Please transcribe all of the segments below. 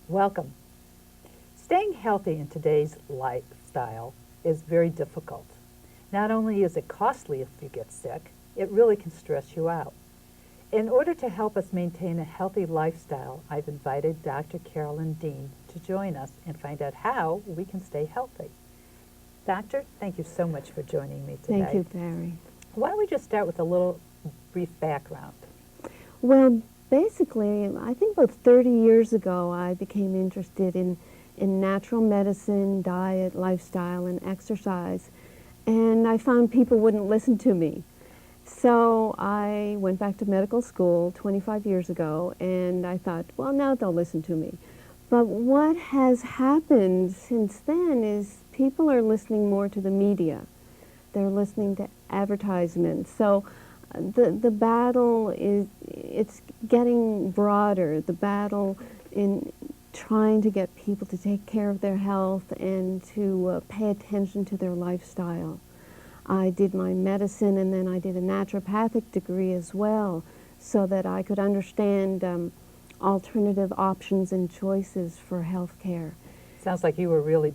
Welcome. Staying healthy in today's lifestyle is very difficult. Not only is it costly if you get sick, it really can stress you out. In order to help us maintain a healthy lifestyle, I've invited Dr. Carolyn Dean to join us and find out how we can stay healthy. Doctor, thank you so much for joining me today. Thank you, Barry. Why don't we just start with a little brief background? Well, basically, I think about 30 years ago, I became interested in natural medicine, diet, lifestyle, and exercise. And I found people wouldn't listen to me. So I went back to medical school 25 years ago, and I thought, well, now they'll listen to me. But what has happened since then is people are listening more to the media. They're listening to advertisements. So the battle it's getting broader. The battle in trying to get people to take care of their health and to pay attention to their lifestyle. I did my medicine, and then I did a naturopathic degree as well, so that I could understand alternative options and choices for health care. Sounds like you were really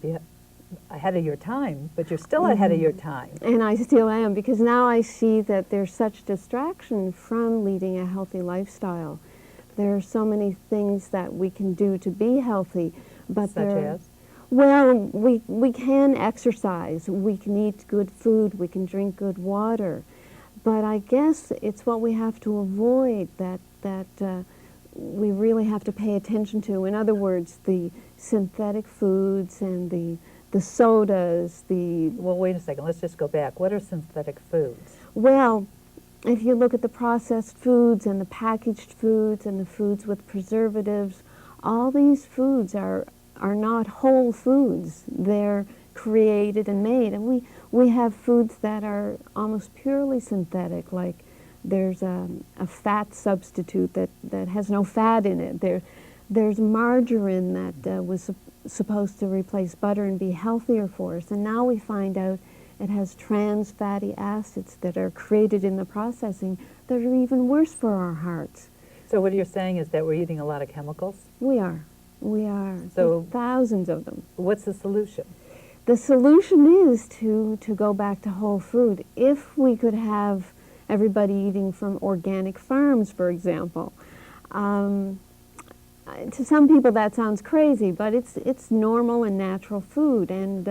ahead of your time, but you're still ahead of your time. And I still am, because now I see that there's such distraction from leading a healthy lifestyle. There are so many things that we can do to be healthy, but Such as? Well, we can exercise, we can eat good food, we can drink good water, but I guess it's what we have to avoid that we really have to pay attention to. In other words, the synthetic foods and the sodas, Well, wait a second. Let's just go back. What are synthetic foods? Well, if you look at the processed foods and the packaged foods and the foods with preservatives, all these foods are not whole foods. They're created and made. And we have foods that are almost purely synthetic, like there's a fat substitute that has no fat in it. There's margarine that was supposed to replace butter and be healthier for us. And now we find out it has trans fatty acids that are created in the processing that are even worse for our hearts. So what you're saying is that we're eating a lot of chemicals? We are. We are. So thousands of them. What's the solution? The solution is to go back to whole food. If we could have everybody eating from organic farms, for example. To some people that sounds crazy, but it's normal and natural food, and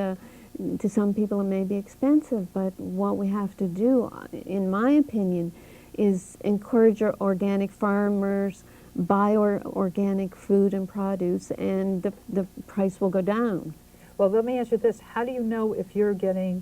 to some people it may be expensive, but what we have to do, in my opinion, is encourage our organic farmers, buy organic food and produce, and the price will go down. Well, let me ask you this. How do you know if you're getting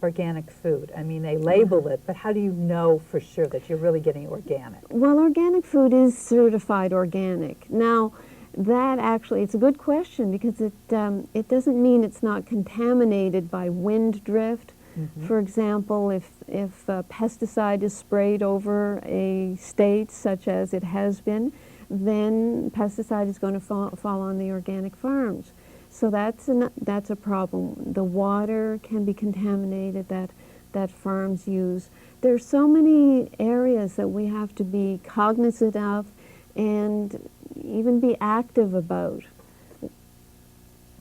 organic food? I mean, they label it, but how do you know for sure that you're really getting organic? Well, organic food is certified organic. Now, that actually, it's a good question, because it doesn't mean it's not contaminated by wind drift. Mm-hmm. For example, if a pesticide is sprayed over a state, such as it has been, then pesticide is going to fall on the organic farms. So that's a problem. The water can be contaminated that farms use. There's so many areas that we have to be cognizant of and even be active about.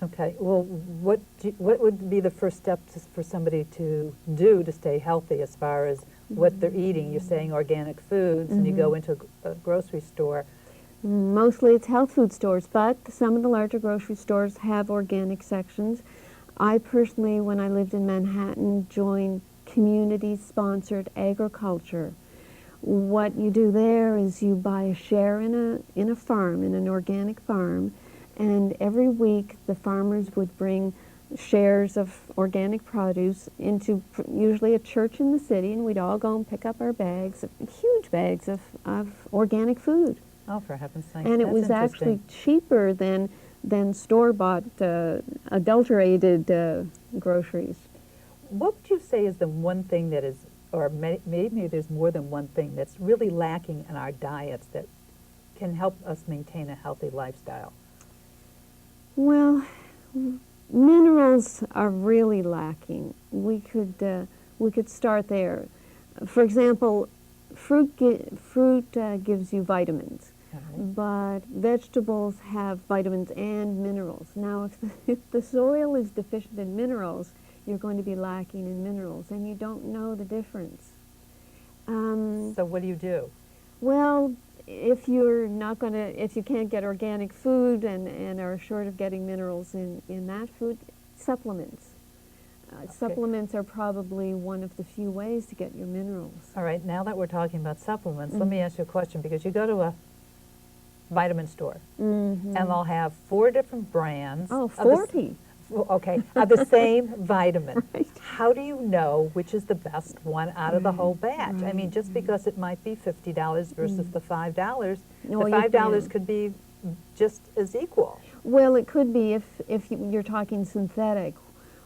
Okay. Well, what would be the first step for somebody to do to stay healthy as far as what they're eating? You're saying organic foods, and you go into a grocery store. Mostly it's health food stores, but some of the larger grocery stores have organic sections. I personally, when I lived in Manhattan, joined community-sponsored agriculture. What you do there is you buy a share in a farm, in an organic farm, and every week the farmers would bring shares of organic produce into usually a church in the city, and we'd all go and pick up our bags, huge bags of organic food. Oh, for heaven's sake. And it was actually cheaper than store-bought, adulterated groceries. What would you say is the one thing that is, or maybe there's more than one thing that's really lacking in our diets that can help us maintain a healthy lifestyle? Well, minerals are really lacking. We could start there. For example, fruit gives you vitamins. but vegetables have vitamins and minerals. Now, if the soil is deficient in minerals, you're going to be lacking in minerals, and you don't know the difference. So what do you do? Well, if you can't get organic food and are short of getting minerals in that food, supplements. Supplements are probably one of the few ways to get your minerals. All right, now that we're talking about supplements, let me ask you a question, because you go to a vitamin store, and they'll have 4 different brands. Oh, 40. Of the same vitamin. Right. How do you know which is the best one out of the whole batch? I mean, just because it might be $50 versus the $5, No, the you $5 can't. could be just as equal. Well, it could be if you're talking synthetic.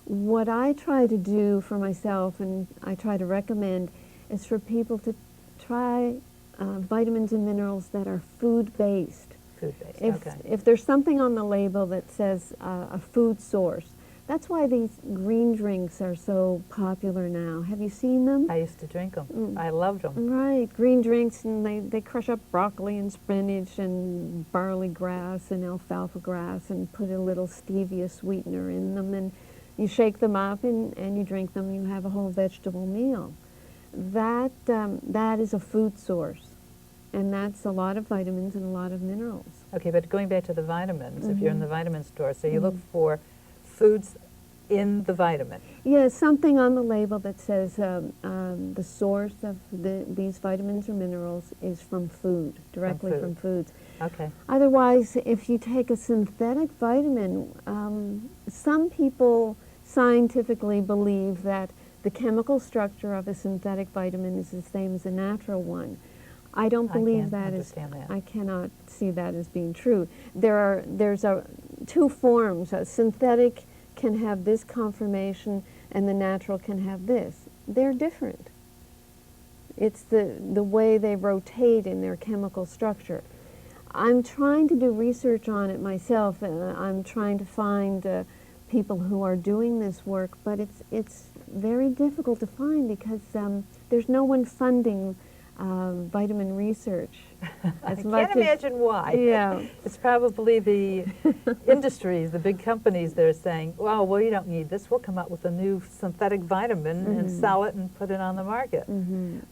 What I try to do for myself, and I try to recommend, is for people to try vitamins and minerals that are food-based. Food-based, If there's something on the label that says a food source, that's why these green drinks are so popular now. Have you seen them? I used to drink them. I loved them. Right, green drinks, and they crush up broccoli and spinach and barley grass and alfalfa grass and put a little stevia sweetener in them, and you shake them up and you drink them, you have a whole vegetable meal. That is a food source, and that's a lot of vitamins and a lot of minerals. Okay, but going back to the vitamins, if you're in the vitamin store, so you look for foods in the vitamin. Yeah, something on the label that says the source of these vitamins or minerals is from food, directly from foods. Okay. Otherwise, if you take a synthetic vitamin, some people scientifically believe that the chemical structure of a synthetic vitamin is the same as a natural one. I don't believe that is. I cannot see that as being true. There's two forms. A synthetic can have this conformation, and the natural can have this. They're different. It's the way they rotate in their chemical structure. I'm trying to do research on it myself, and I'm trying to find people who are doing this work, but it's very difficult to find because there's no one funding vitamin research. I can't imagine why. Yeah. It's probably the industries, the big companies that are saying, well, we don't need this. We'll come up with a new synthetic vitamin and sell it and put it on the market.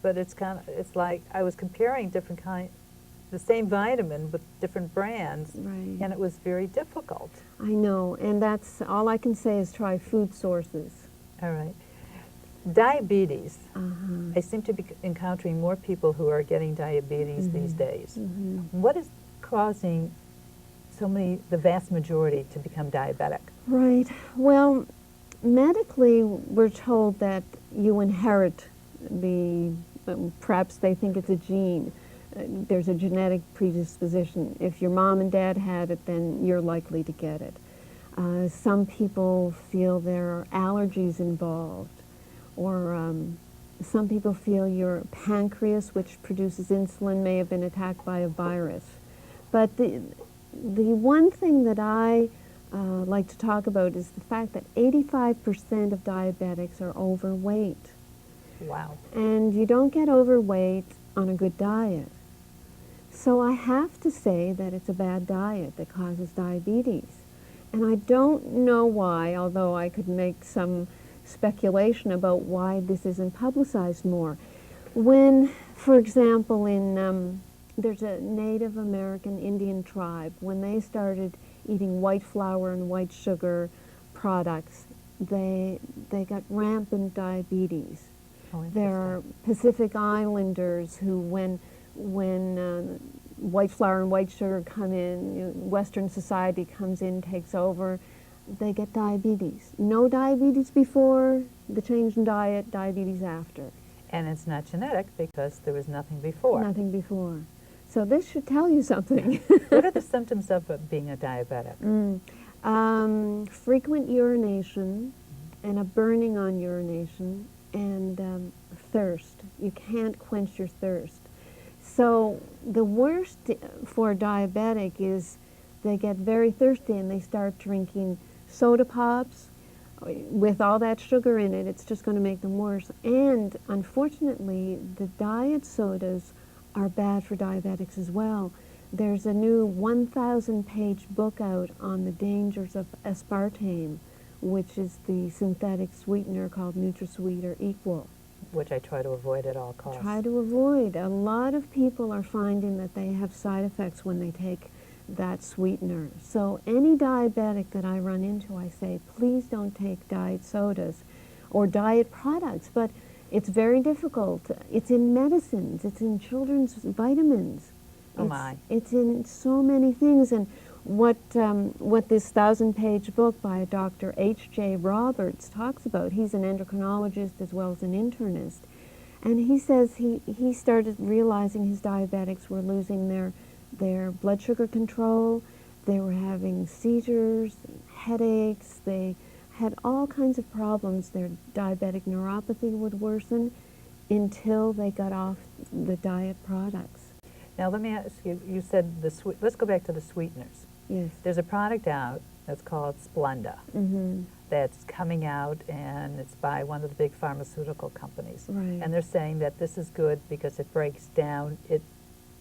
But it's like I was comparing the same vitamin with different brands, and it was very difficult. I know, and that's all I can say is try food sources. All right. Diabetes. I seem to be encountering more people who are getting diabetes these days. What is causing the vast majority to become diabetic? Right. Well, medically, we're told that you inherit perhaps they think it's a gene. There's a genetic predisposition. If your mom and dad had it, then you're likely to get it. Some people feel there are allergies involved, or some people feel your pancreas, which produces insulin, may have been attacked by a virus. But the one thing that I like to talk about is the fact that 85% of diabetics are overweight. Wow. And you don't get overweight on a good diet. So I have to say that it's a bad diet that causes diabetes. And I don't know why, although I could make some speculation about why this isn't publicized more. When, for example, there's a Native American Indian tribe, when they started eating white flour and white sugar products, they got rampant diabetes. There are Pacific Islanders who, when white flour and white sugar come in, Western society comes in, takes over, they get diabetes. No diabetes before the change in diet, diabetes after. And it's not genetic because there was nothing before. Nothing before. So this should tell you something. What are the symptoms of being a diabetic? Frequent urination and a burning on urination, and thirst. You can't quench your thirst. So the worst for a diabetic is they get very thirsty and they start drinking soda pops with all that sugar in it. It's just going to make them worse. And unfortunately, the diet sodas are bad for diabetics as well. There's a new 1,000-page book out on the dangers of aspartame, which is the synthetic sweetener called NutraSweet or Equal. Which I try to avoid at all costs. Try to avoid. A lot of people are finding that they have side effects when they take that sweetener. So any diabetic that I run into, I say, please don't take diet sodas or diet products. But it's very difficult. It's in medicines. It's in children's vitamins. Oh my. It's in so many things. And what this 1,000-page book by Dr. H.J. Roberts talks about, he's an endocrinologist as well as an internist, and he says he started realizing his diabetics were losing their blood sugar control, they were having seizures, headaches, they had all kinds of problems. Their diabetic neuropathy would worsen until they got off the diet products. Now let me ask you, you said let's go back to the sweeteners. Yes. There's a product out that's called Splenda that's coming out, and it's by one of the big pharmaceutical companies. Right. And they're saying that this is good because it breaks down,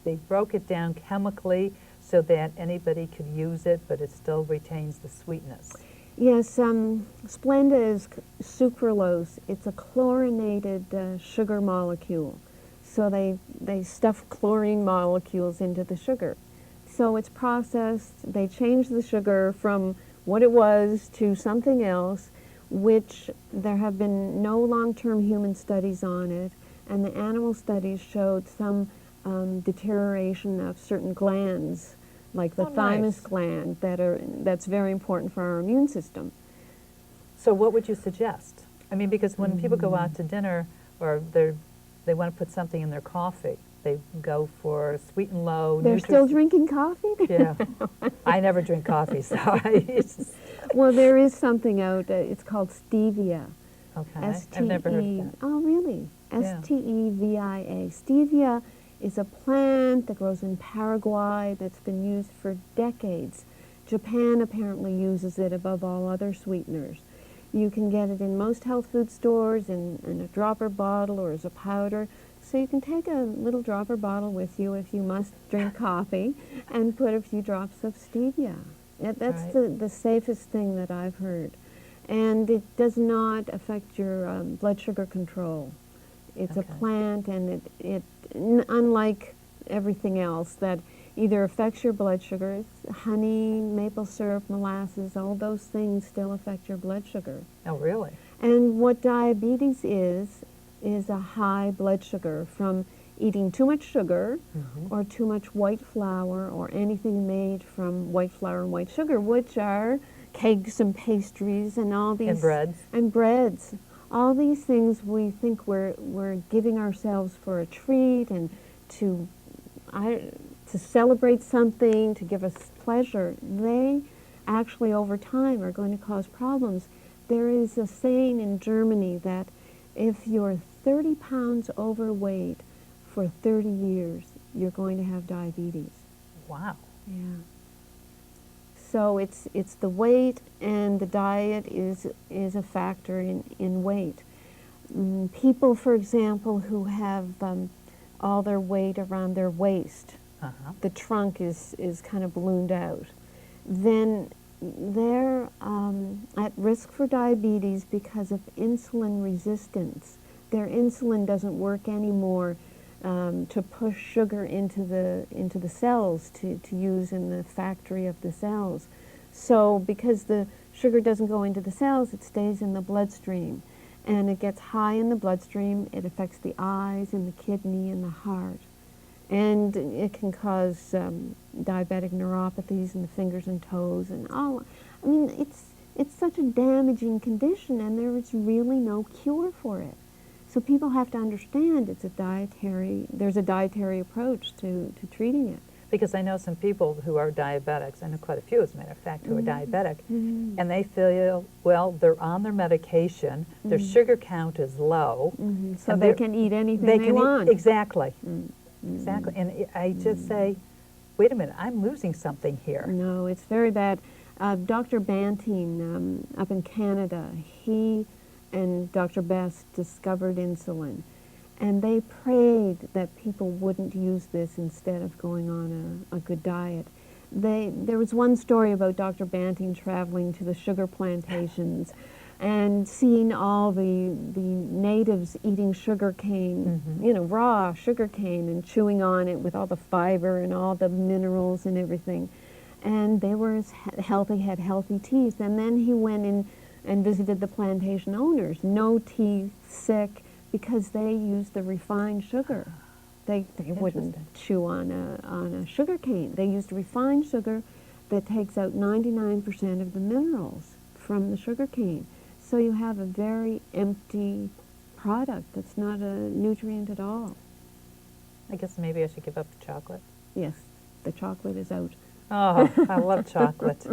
they broke it down chemically so that anybody could use it, but it still retains the sweetness. Yes, Splenda is sucralose. It's a chlorinated sugar molecule. So they stuff chlorine molecules into the sugar. So it's processed, they change the sugar from what it was to something else, which there have been no long-term human studies on it, and the animal studies showed some deterioration of certain glands, like the thymus gland, that's very important for our immune system. So what would you suggest? I mean, because when people go out to dinner or they want to put something in their coffee, they go for sweet and low. They're still drinking coffee? Yeah. I never drink coffee, so Well, there is something out, it's called stevia. Okay, I've never heard of that. Oh, really? Yeah. S-T-E-V-I-A. Stevia is a plant that grows in Paraguay that's been used for decades. Japan apparently uses it above all other sweeteners. You can get it in most health food stores in a dropper bottle or as a powder. So you can take a little dropper bottle with you if you must drink coffee and put a few drops of stevia. That's right. the safest thing that I've heard. And it does not affect your blood sugar control. It's a plant, and it unlike everything else that either affects your blood sugar, honey, maple syrup, molasses, all those things still affect your blood sugar. Oh, really? And what diabetes is a high blood sugar from eating too much sugar or too much white flour or anything made from white flour and white sugar, which are cakes and pastries and all these... And breads. And breads. All these things we think we're giving ourselves for a treat and to celebrate something, to give us pleasure. They actually over time are going to cause problems. There is a saying in Germany that if you're 30 pounds overweight for 30 years, you're going to have diabetes. Wow. Yeah. So it's the weight, and the diet is a factor in weight. People, for example, who have all their weight around their waist, the trunk is kind of ballooned out, then they're at risk for diabetes because of insulin resistance. Their insulin doesn't work anymore to push sugar into the cells to use in the factory of the cells. So because the sugar doesn't go into the cells, it stays in the bloodstream. And it gets high in the bloodstream, it affects the eyes and the kidney and the heart. And it can cause diabetic neuropathies in the fingers and toes and all. I mean, it's such a damaging condition, and there is really no cure for it. So people have to understand there's a dietary approach to treating it. Because I know some people who are diabetics, I know quite a few as a matter of fact, who are diabetic, and they feel, well, they're on their medication, their sugar count is low. So they can eat anything they want. Exactly. Exactly. And I just say, wait a minute, I'm losing something here. No, it's very bad. Dr. Bantine up in Canada, he and Dr. Best discovered insulin. And they prayed that people wouldn't use this instead of going on a good diet. There was one story about Dr. Banting traveling to the sugar plantations and seeing all the natives eating sugar cane, you know, raw sugar cane, and chewing on it with all the fiber and all the minerals and everything. And they were as healthy, had healthy teeth. And then he went in and visited the plantation owners, no teeth, sick, because they used the refined sugar. They wouldn't chew on a sugar cane. They used refined sugar that takes out 99% of the minerals from the sugar cane. So you have a very empty product that's not a nutrient at all. I guess maybe I should give up the chocolate. Yes, the chocolate is out. Oh, I love chocolate.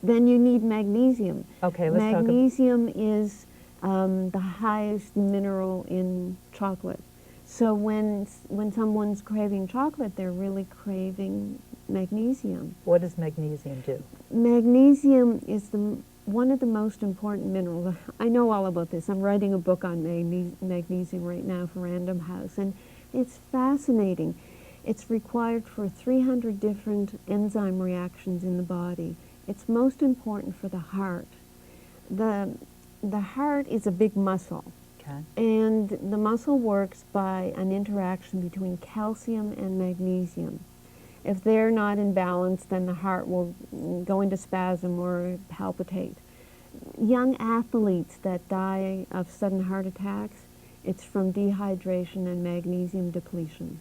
Then you need magnesium. Okay, let's talk about... Magnesium is the highest mineral in chocolate. So when someone's craving chocolate, they're really craving magnesium. What does magnesium do? Magnesium is one of the most important minerals. I know all about this. I'm writing a book on magnesium right now for Random House, and it's fascinating. It's required for 300 different enzyme reactions in the body. It's most important for the heart. The heart is a big muscle. Okay. And the muscle works by an interaction between calcium and magnesium. If they're not in balance, then the heart will go into spasm or palpitate. Young athletes that die of sudden heart attacks, it's from dehydration and magnesium depletion.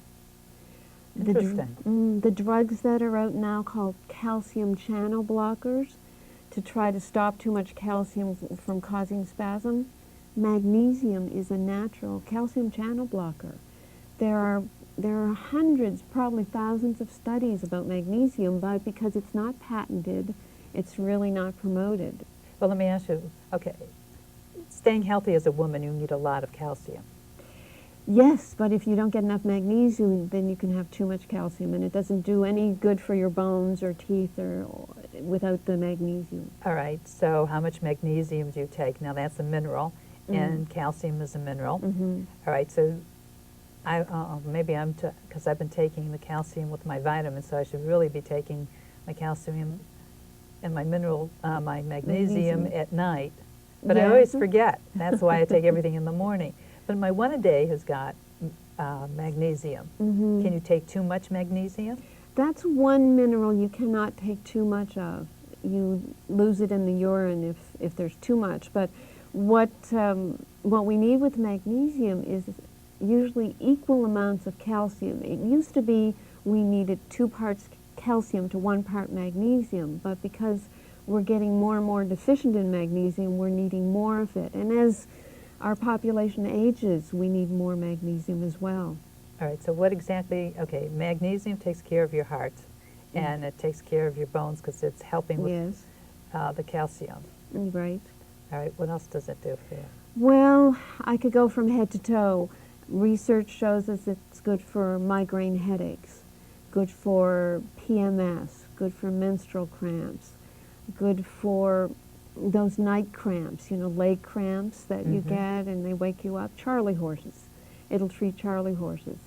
Interesting. The drugs that are out now called calcium channel blockers to try to stop too much calcium from causing spasm, magnesium is a natural calcium channel blocker. There are hundreds, probably thousands of studies about magnesium, but because it's not patented, it's really not promoted. Well, let me ask you, okay, staying healthy as a woman, you need a lot of calcium. Yes, but if you don't get enough magnesium, then you can have too much calcium, and it doesn't do any good for your bones or teeth or without the magnesium. All right, so how much magnesium do you take? Now that's a mineral, and calcium is a mineral. All right, so maybe because I've been taking the calcium with my vitamins, so I should really be taking my calcium and my mineral, my magnesium at night. But I always forget. That's why I take everything in the morning. But my one-a-day has got magnesium. Can you take too much magnesium? That's one mineral you cannot take too much of. You lose it in the urine if there's too much. But what we need with magnesium is usually equal amounts of calcium. It used to be we needed 2 parts calcium to 1 part magnesium, but because we're getting more and more deficient in magnesium, we're needing more of it. And as our population ages, we need more magnesium as well. All right, so what exactly, okay, magnesium takes care of your heart, and it takes care of your bones because it's helping with the calcium. Right. All right, what else does it do for you? Well, I could go from head to toe. Research shows us it's good for migraine headaches, good for PMS, good for menstrual cramps, good for those night cramps, you know, leg cramps that you get and they wake you up. Charley horses. It'll treat Charley horses.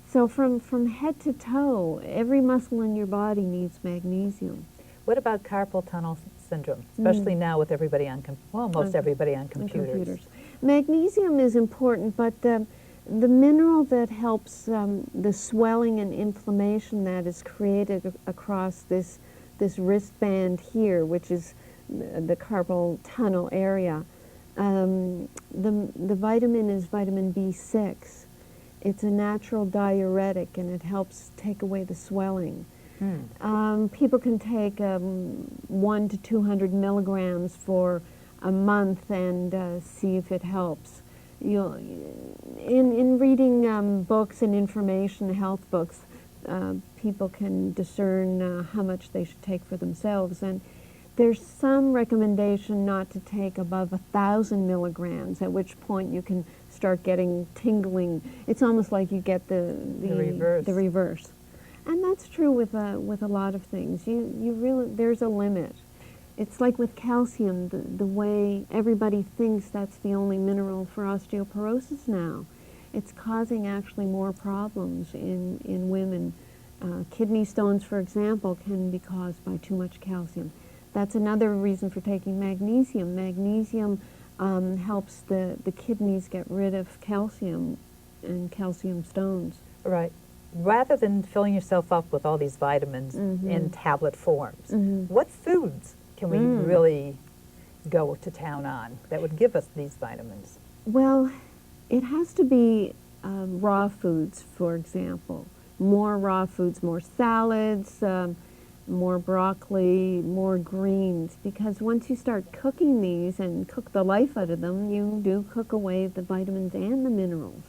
So from head to toe, every muscle in your body needs magnesium. What about carpal tunnel syndrome, especially now with everybody on, most everybody on computers? Magnesium is important, but the mineral that helps the swelling and inflammation that is created across this wristband here, which is the carpal tunnel area, the vitamin is vitamin B6. It's a natural diuretic, and it helps take away the swelling. People can take 1 to 200 milligrams for a month and see if it helps. In reading books and information, health books, people can discern how much they should take for themselves. And there's some recommendation not to take above 1,000 milligrams, at which point you can start getting tingling. It's almost like you get the reverse. And that's true with a lot of things. You really, there's a limit. It's like with calcium, the way everybody thinks that's the only mineral for osteoporosis now. it's causing actually more problems in women. Kidney stones, for example, can be caused by too much calcium. That's another reason for taking magnesium. Magnesium helps the kidneys get rid of calcium and calcium stones. Right. Rather than filling yourself up with all these vitamins in tablet forms, what foods can we really go to town on that would give us these vitamins? Well, it has to be raw foods, for example. More raw foods, more salads, more broccoli, more greens, because once you start cooking these and cook the life out of them, you do cook away the vitamins and the minerals.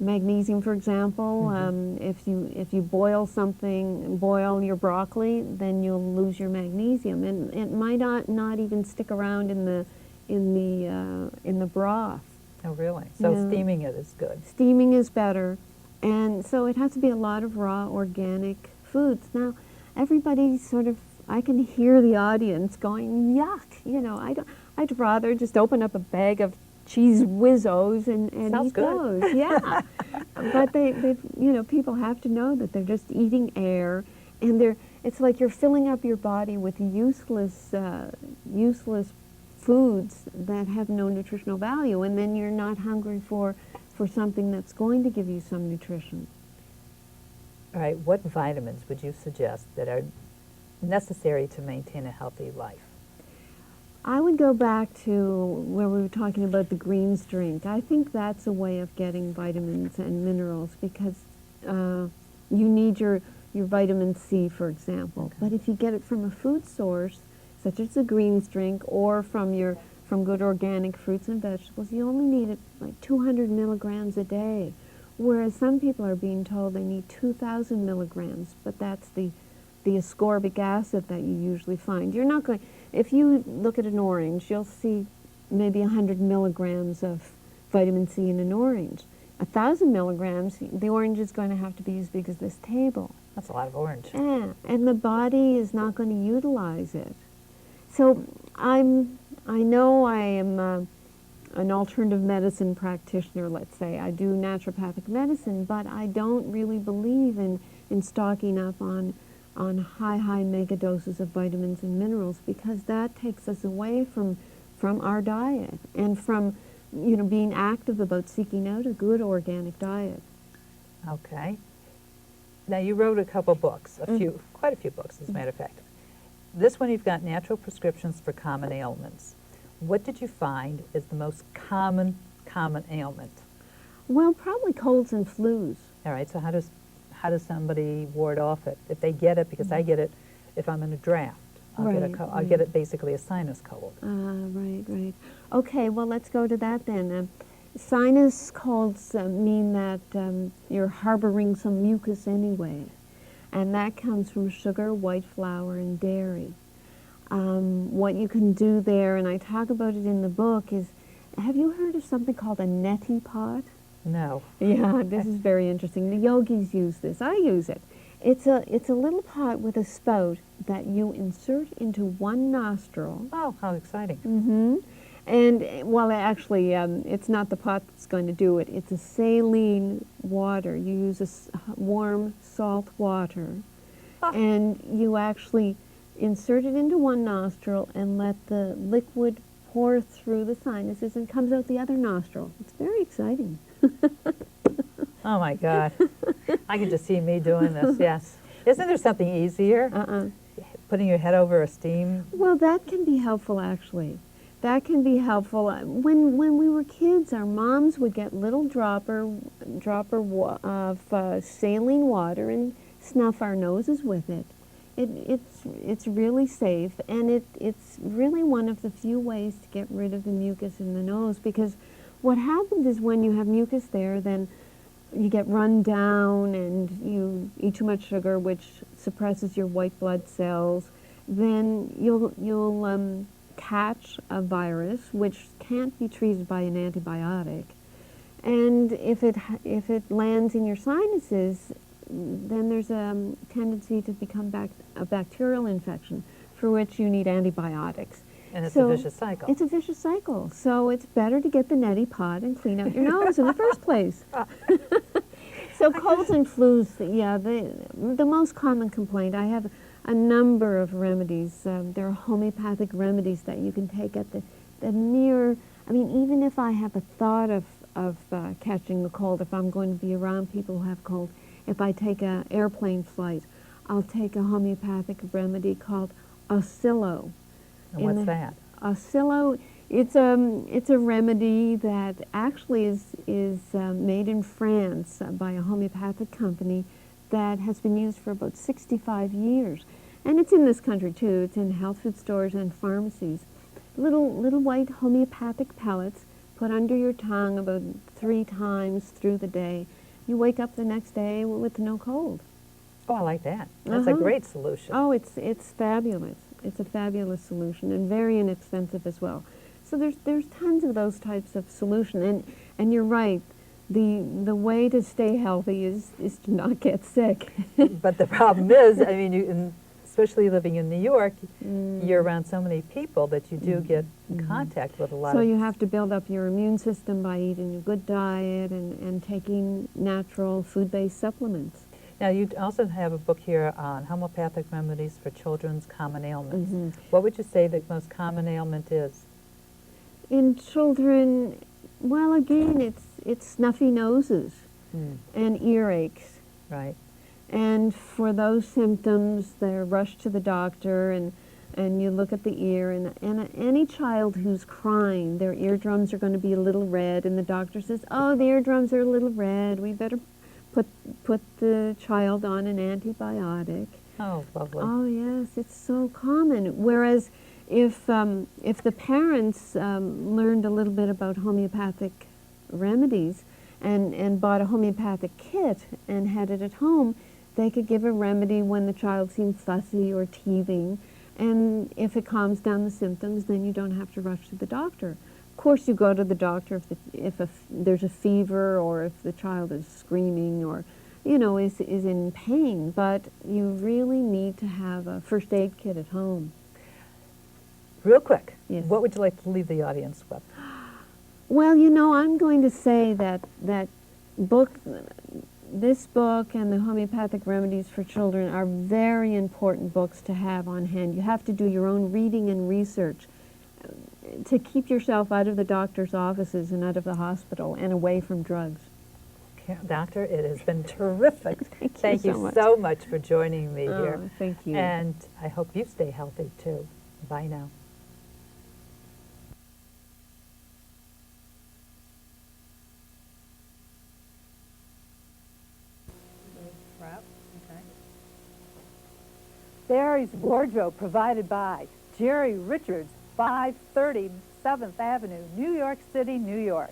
Magnesium, for example, if you boil something, boil your broccoli, then you'll lose your magnesium, and it might not even stick around in the broth. Oh, really? So Yeah. steaming it is good. Steaming is better, and so it has to be a lot of raw organic foods. Now, everybody sort of, I can hear the audience going, yuck, you know, I'd rather just open up a bag of cheese Whizzos and Sounds eat good. those. Yeah. But they, you know, people have to know that they're just eating air, and it's like you're filling up your body with useless foods that have no nutritional value, and then you're not hungry for something that's going to give you some nutrition. All right, what vitamins would you suggest that are necessary to maintain a healthy life? I would go back to where we were talking about the greens drink. I think that's a way of getting vitamins and minerals, because you need your vitamin C, for example. Okay. But if you get it from a food source, such as the greens drink, or from good organic fruits and vegetables, you only need it like 200 milligrams a day. Whereas some people are being told they need 2,000 milligrams, but that's the ascorbic acid that you usually find. You're not going, if you look at an orange, you'll see maybe 100 milligrams of vitamin C in an orange. 1,000 milligrams, the orange is going to have to be as big as this table. That's a lot of orange. Yeah, and the body is not going to utilize it. So I know I am an alternative medicine practitioner, let's say. I do naturopathic medicine, but I don't really believe in stocking up on high mega doses of vitamins and minerals, because that takes us away from our diet and from, you know, being active about seeking out a good organic diet. Okay. Now, you wrote a couple books, quite a few books, as a matter of fact. This one, you've got Natural Prescriptions for Common Ailments. What did you find is the most common ailment? Well, probably colds and flus. All right, so how does somebody ward off it? If they get it, because I get it if I'm in a draft. I'll get it basically a sinus cold. Right. Okay, well, let's go to that then. Sinus colds mean that you're harboring some mucus anyway, and that comes from sugar, white flour, and dairy. What you can do there, and I talk about it in the book, is, have you heard of something called a neti pot? No. Yeah, this is very interesting. The yogis use this. I use it. It's a little pot with a spout that you insert into one nostril. Oh, how exciting. Mm-hmm. And, well, actually, it's not the pot that's going to do it. It's a saline water. You use warm salt water. Oh. And you actually insert it into one nostril and let the liquid pour through the sinuses and comes out the other nostril. It's very exciting. Oh, my God. I can just see me doing this, yes. Isn't there something easier? Putting your head over a steam? Well, that can be helpful, actually. That can be helpful. When we were kids, our moms would get little dropper of saline water and snuff our noses with it. It's really safe, and it's really one of the few ways to get rid of the mucus in the nose, because what happens is when you have mucus there, then you get run down and you eat too much sugar, which suppresses your white blood cells. Then you'll catch a virus, which can't be treated by an antibiotic. And if it lands in your sinuses, then there's a tendency to become a bacterial infection, for which you need antibiotics. And it's So a vicious cycle. It's a vicious cycle. So it's better to get the neti pot and clean out your nose in the first place. So colds and flus, yeah, the most common complaint, I have a number of remedies. There are homeopathic remedies that you can take at the mere, I mean, even if I have a thought of catching a cold, if I'm going to be around people who have cold, if I take an airplane flight, I'll take a homeopathic remedy called Oscillo. And what's that? Oscillo, it's a remedy that actually is made in France by a homeopathic company that has been used for about 65 years. And it's in this country too. It's in health food stores and pharmacies. Little white homeopathic pellets put under your tongue about 3 times through the day. You wake up the next day with no cold. Oh, I like that. That's a great solution. Oh, it's fabulous. It's a fabulous solution and very inexpensive as well. So there's tons of those types of solution, and you're right. The way to stay healthy is to not get sick. But the problem is, I mean, especially living in New York, you're around so many people that you do get in contact with a lot So of... you have to build up your immune system by eating a good diet and taking natural food-based supplements. Now, you also have a book here on homeopathic remedies for children's common ailments. What would you say the most common ailment is? In children, well, again, it's snuffy noses and earaches. Right. And for those symptoms, they're rushed to the doctor, and you look at the ear, and any child who's crying, their eardrums are going to be a little red, and the doctor says, oh, the eardrums are a little red, we better put the child on an antibiotic. Oh, lovely. Oh, yes, it's so common. Whereas if the parents learned a little bit about homeopathic remedies and bought a homeopathic kit and had it at home, they could give a remedy when the child seemed fussy or teething, and if it calms down the symptoms, then you don't have to rush to the doctor. Of course, you go to the doctor if there's a fever, or if the child is screaming, or is in pain, but you really need to have a first aid kit at home. Real quick, Yes. What would you like to leave the audience with? Well, I'm going to say that this book and the homeopathic remedies for children are very important books to have on hand. You have to do your own reading and research to keep yourself out of the doctor's offices and out of the hospital and away from drugs. Doctor, it has been terrific. Thank you so much for joining me here. Thank you. And I hope you stay healthy too. Bye now. Barrie's Wardrobe provided by Jerry Richards, 530 7th Avenue, New York City, New York.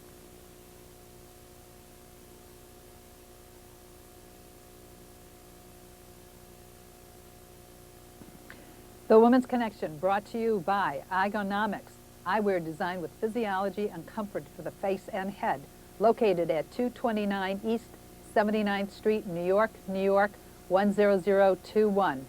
The Women's Connection, brought to you by Igonomics, eyewear designed with physiology and comfort for the face and head, located at 229 East 79th Street, New York, New York, 10021.